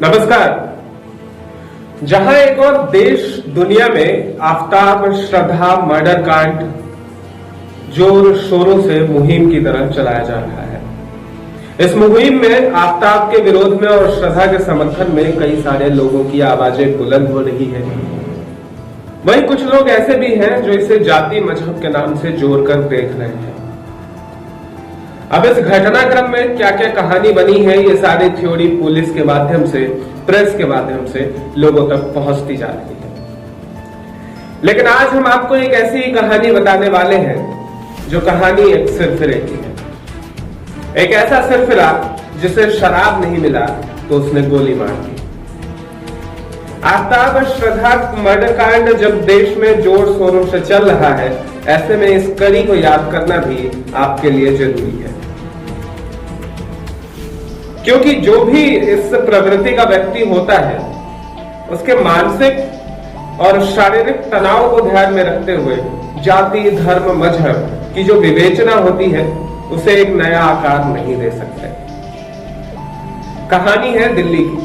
नमस्कार। जहां एक और देश दुनिया में आफ्ताब श्रद्धा मर्डर कांड जोर शोरों से मुहिम की तरह चलाया जा रहा है। इस मुहिम में आफ्ताब के विरोध में और श्रद्धा के समर्थन में कई सारे लोगों की आवाजें बुलंद हो रही है। वहीं कुछ लोग ऐसे भी हैं जो इसे जाति मजहब के नाम से जोड़कर देख रहे हैं। अब इस घटनाक्रम में क्या क्या कहानी बनी है, ये सारी थ्योरी पुलिस के माध्यम से, प्रेस के माध्यम से लोगों तक पहुंचती जा रही है। लेकिन आज हम आपको एक ऐसी कहानी बताने वाले हैं जो कहानी एक सिरफिरे की है। एक ऐसा सिरफिरा जिसे शराब नहीं मिला तो उसने गोली मार दी। आफ्ताब श्रद्धा मर्डर कांड जब देश में जोर शोरों से चल रहा है, ऐसे में इस कड़ी को याद करना भी आपके लिए जरूरी है, क्योंकि जो भी इस प्रवृत्ति का व्यक्ति होता है उसके मानसिक और शारीरिक तनाव को ध्यान में रखते हुए जाति धर्म मजहब की जो विवेचना होती है उसे एक नया आकार नहीं दे सकते। कहानी है दिल्ली की।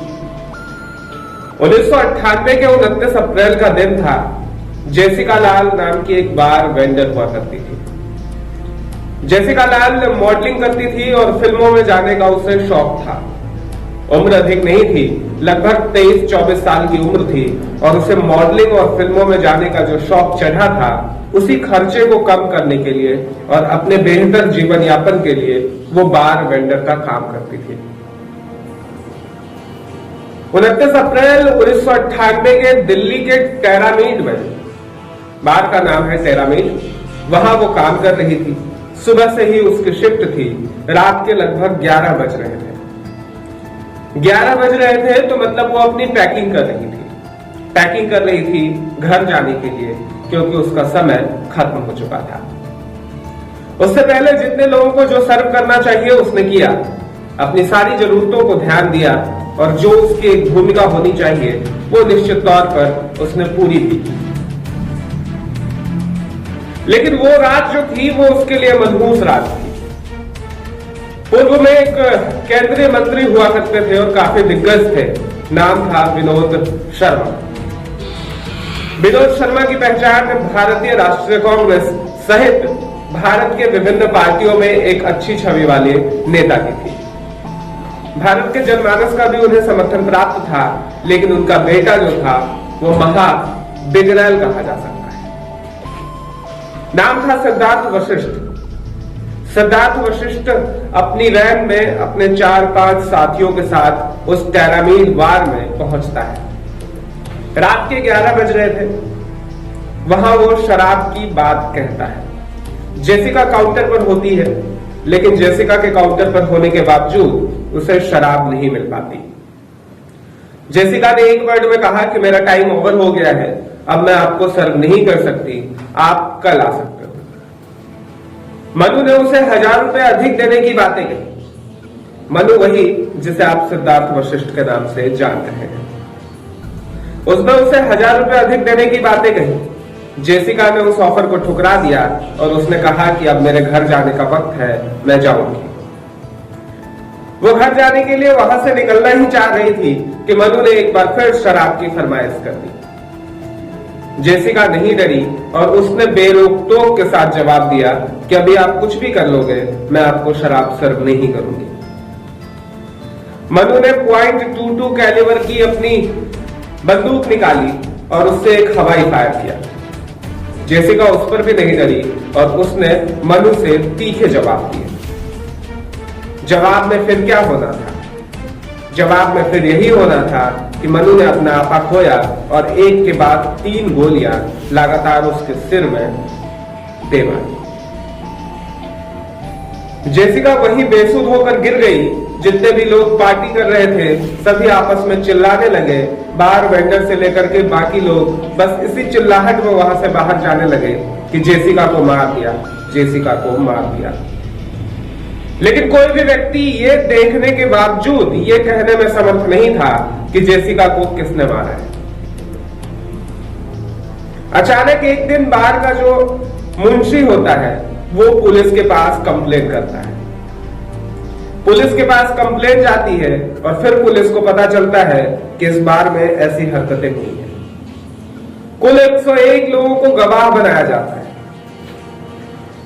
1998 के 29 अप्रैल का दिन था। जेसिका लाल नाम की एक बार वेंडर हुआ करती थी। जेसिका लाल मॉडलिंग करती थी और फिल्मों में जाने का उसे शौक था। उम्र अधिक नहीं थी, लगभग 23-24 साल की उम्र थी और उसे मॉडलिंग और फिल्मों में जाने का जो शौक चढ़ा था, उसी खर्चे को कम करने के लिए और अपने बेहतर जीवन यापन के लिए वो बार वेंडर का काम करती थी। 29 अप्रैल 1998 के दिल्ली के टेरामीड में, बार का नाम है टेरामीड, वहां वो काम कर रही थी। सुबह से ही उसकी शिफ्ट थी। रात के लगभग 11 बज रहे थे। 11 बज रहे थे तो मतलब वो अपनी पैकिंग कर रही थी। पैकिंग कर रही थी घर जाने के लिए, क्योंकि उसका समय खत्म हो चुका था। उससे पहले जितने लोगों को जो सर्व करना चाहिए उसने किया, अपनी सारी जरूरतों को ध्यान दिया और जो उसकी एक भूमिका होनी चाहिए वो निश्चित तौर पर उसने पूरी की। लेकिन वो रात जो थी वो उसके लिए मनहूस रात थी। पूर्व में एक केंद्रीय मंत्री हुआ करते थे और काफी दिग्गज थे। नाम था विनोद शर्मा। विनोद शर्मा की पहचान भारतीय राष्ट्रीय कांग्रेस सहित भारत के विभिन्न पार्टियों में एक अच्छी छवि वाले नेता की थी। भारत के जनमानस का भी उन्हें समर्थन प्राप्त था, लेकिन उनका बेटा जो था वो महा बिगड़ैल कहा जा सकता है। नाम था सिद्धार्थ वशिष्ठ। सिद्धार्थ वशिष्ठ अपनी वैन में अपने 4-5 साथियों के साथ उस टेरामीड बार में पहुंचता है। रात के 11 बज रहे थे। वहां वो शराब की बात कहता है। जेसिका काउंटर पर होती है, लेकिन जेसिका के काउंटर पर होने के बावजूद उसे शराब नहीं मिल पाती। जेसिका ने एक वर्ड में कहा कि मेरा टाइम ओवर हो गया है, अब मैं आपको सर्व नहीं कर सकती, आप कल आ सकते हो। मनु ने उसे 1000 रुपए अधिक देने की बातें कही। मनु वही जिसे आप सिद्धार्थ वशिष्ठ के नाम से जानते हैं। उसने उसे 1000 रुपए अधिक देने की बातें कही। जेसिका ने उस ऑफर को ठुकरा दिया और उसने कहा कि अब मेरे घर जाने का वक्त है, मैं जाऊंगी। वो घर जाने के लिए वहां से निकलना ही चाह रही थी कि मनु ने एक बार फिर शराब की फरमाइश कर दी। जेसिका नहीं डरी और उसने बेरोक-टोक के साथ जवाब दिया कि अभी आप कुछ भी कर लोगे, मैं आपको शराब सर्व नहीं करूंगी। मनु ने .22 कैलिबर की अपनी बंदूक निकाली और उससे एक हवाई फायर किया। जेसिका उस पर भी नहीं डरी और उसने मनु से तीखे जवाब दिए। जवाब में फिर क्या होना था? जवाब में फिर यही होना था कि मनु ने अपना आपा खोया और एक के बाद 3 गोलियां लगातार उसके सिर में दे मारी। जेसिका वहीं बेसुध होकर गिर गई। जितने भी लोग पार्टी कर रहे थे सभी आपस में चिल्लाने लगे। बार वेंडर से लेकर के बाकी लोग बस इसी चिल्लाहट में वहां से बाहर जाने लगे कि जेसिका को मार दिया, जेसिका को मार दिया। लेकिन कोई भी व्यक्ति ये देखने के बावजूद ये कहने में समर्थ नहीं था कि जेसिका को किसने मारा है। अचानक एक दिन बार का जो मुंशी होता है वो पुलिस के पास कंप्लेन करता है। पुलिस के पास कंप्लेंट जाती है और फिर पुलिस को पता चलता है कि इस बार में ऐसी हरकतें हुई हैं। कुल 101 लोगों को गवाह बनाया जाता है।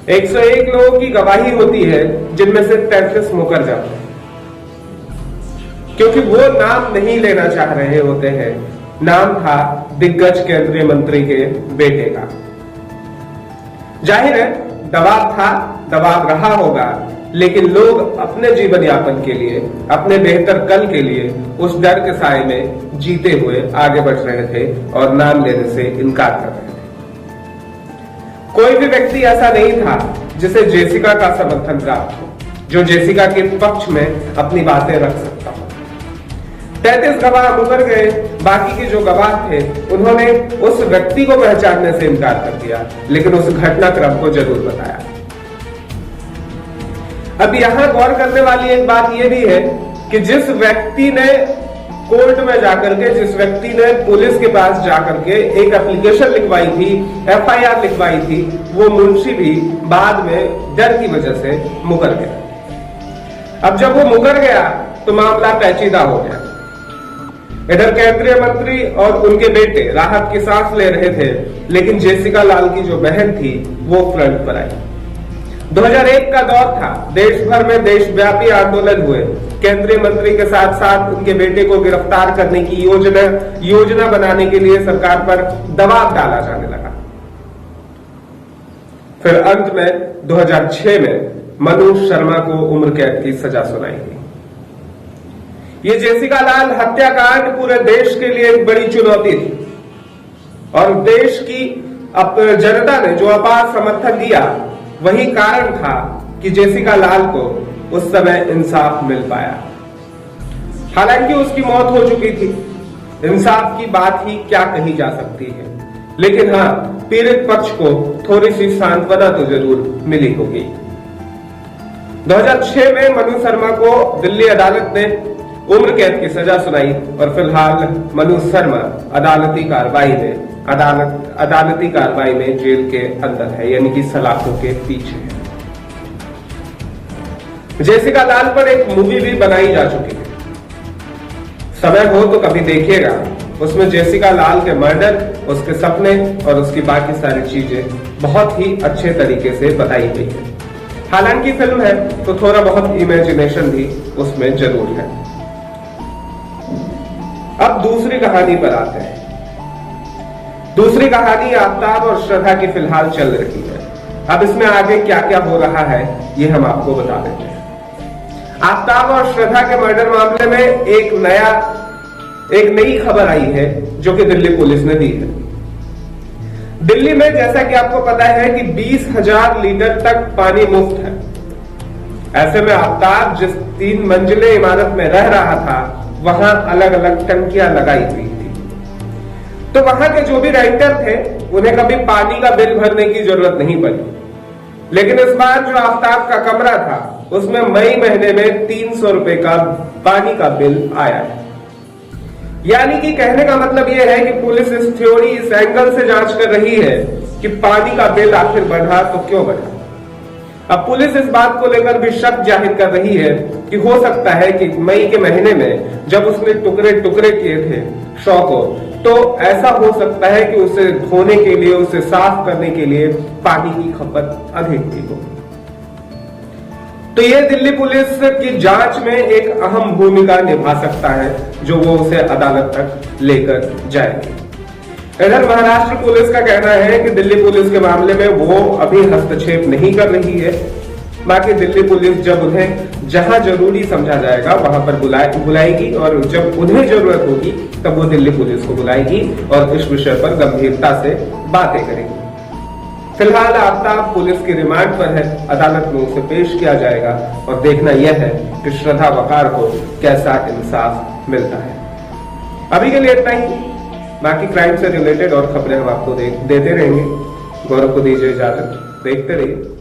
101 लोगों की गवाही होती है, जिनमें से 33 मुकर जाते हैं, क्योंकि वो नाम नहीं लेना चाह रहे होते हैं। नाम था दिग्गज केंद्रीय मंत्री के बेटे का। जाहिर है दबाव था, दबाव रहा होगा, लेकिन लोग अपने जीवन यापन के लिए, अपने बेहतर कल के लिए उस डर के साए में जीते हुए आगे बढ़ रहे थे और नाम लेने से इनकार कर रहे थे। कोई भी व्यक्ति ऐसा नहीं था जिसे जेसिका का समर्थन प्राप्त हो, जो जेसिका के पक्ष में अपनी बातें रख सकता हो। 33 गवाह मुकर गए। बाकी के जो गवाह थे उन्होंने उस व्यक्ति को पहचानने से इनकार कर दिया, लेकिन उस घटनाक्रम को जरूर बताया। अब यहां गौर करने वाली एक बात यह भी है कि जिस व्यक्ति ने कोर्ट में जाकर के, जिस व्यक्ति ने पुलिस के पास जाकर के एक एप्लीकेशन लिखवाई थी, एफआईआर लिखवाई थी, वो मुंशी भी बाद में डर की वजह से मुकर गया। अब जब वो मुकर गया तो मामला पेचीदा हो गया। इधर केंद्रीय मंत्री और उनके बेटे राहत की सांस ले रहे थे, लेकिन जेसिका लाल की जो बहन थी वो फ्रंट पर आई। 2001 का दौर था, देश भर में देशव्यापी आंदोलन हुए। केंद्रीय मंत्री के साथ साथ उनके बेटे को गिरफ्तार करने की योजना बनाने के लिए सरकार पर दबाव डाला जाने लगा। फिर अंत में 2006 में मनोज शर्मा को उम्र कैद की सजा सुनाई गई। ये जेसिका लाल हत्याकांड पूरे देश के लिए एक बड़ी चुनौती थी और देश की जनता ने जो अपार समर्थन दिया, वही कारण था कि जेसिका लाल को उस समय इंसाफ मिल पाया। हालांकि उसकी मौत हो चुकी थी, इंसाफ की बात ही क्या कही जा सकती है, लेकिन हाँ, पीड़ित पक्ष को थोड़ी सी सांत्वना तो जरूर मिली होगी। 2006 में मनोज शर्मा को दिल्ली अदालत ने उम्र कैद की सजा सुनाई और फिलहाल मनोज शर्मा अदालती कार्रवाई में जेल के अंदर है, यानी कि सलाखों के पीछे है। जेसिका लाल पर एक मूवी भी बनाई जा चुकी है, समय हो तो कभी देखिएगा। उसमें जेसिका लाल के मर्डर, उसके सपने और उसकी बाकी सारी चीजें बहुत ही अच्छे तरीके से बताई गई है। हालांकि फिल्म है तो थोड़ा बहुत इमेजिनेशन भी उसमें जरूर है। अब दूसरी कहानी पर आते हैं। दूसरी कहानी आफ्ताब और श्रद्धा की फिलहाल चल रही है। अब इसमें आगे क्या क्या हो रहा है ये हम आपको बता देते हैं। आफ्ताब और श्रद्धा के मर्डर मामले में एक नई खबर आई है जो कि दिल्ली पुलिस ने दी है। दिल्ली में जैसा कि आपको पता है कि 20,000 लीटर तक पानी मुफ्त है। ऐसे में आफ्ताब जिस 3 मंजिले इमारत में रह रहा था, वहां अलग अलग टंकियां लगाई हुई थी, तो वहां के जो भी रेंटर थे उन्हें कभी पानी का बिल भरने की जरूरत नहीं पड़ी। लेकिन इस बार जो आफ्ताब का कमरा था उसमें मई महीने में 300 रुपए का पानी का बिल आया है। यानी कि कहने का मतलब यह है कि पुलिस इस थ्योरी, इस एंगल से जांच कर रही है कि पानी का बिल आखिर बढ़ा तो क्यों बढ़ा। अब पुलिस इस बात को लेकर भी शक जाहिर कर रही है कि हो सकता है कि मई के महीने में जब उसने टुकड़े टुकड़े किए थे शव को, तो ऐसा हो सकता है कि उसे धोने के लिए, उसे साफ करने के लिए पानी की खपत अधिक हुई हो। तो ये दिल्ली पुलिस की जांच में एक अहम भूमिका निभा सकता है, जो वो उसे अदालत तक लेकर जाएगी। इधर महाराष्ट्र पुलिस का कहना है कि दिल्ली पुलिस के मामले में वो अभी हस्तक्षेप नहीं कर रही है। बाकी दिल्ली पुलिस जब उन्हें जहां जरूरी समझा जाएगा वहां पर बुलाएगी और जब उन्हें जरूरत होगी तब वो दिल्ली पुलिस को बुलाएगी और इस विषय पर गंभीरता से बातें करेगी। फिलहाल आफ्ताब पुलिस की रिमांड पर है, अदालत में उसे पेश किया जाएगा और देखना यह है कि श्रद्धा वकार को कैसा इंसाफ मिलता है। अभी के लिए इतना ही। बाकी क्राइम से रिलेटेड और खबरें हम आपको देते रहेंगे। गौरव को दीजिए इजाजत, देखते रहिए।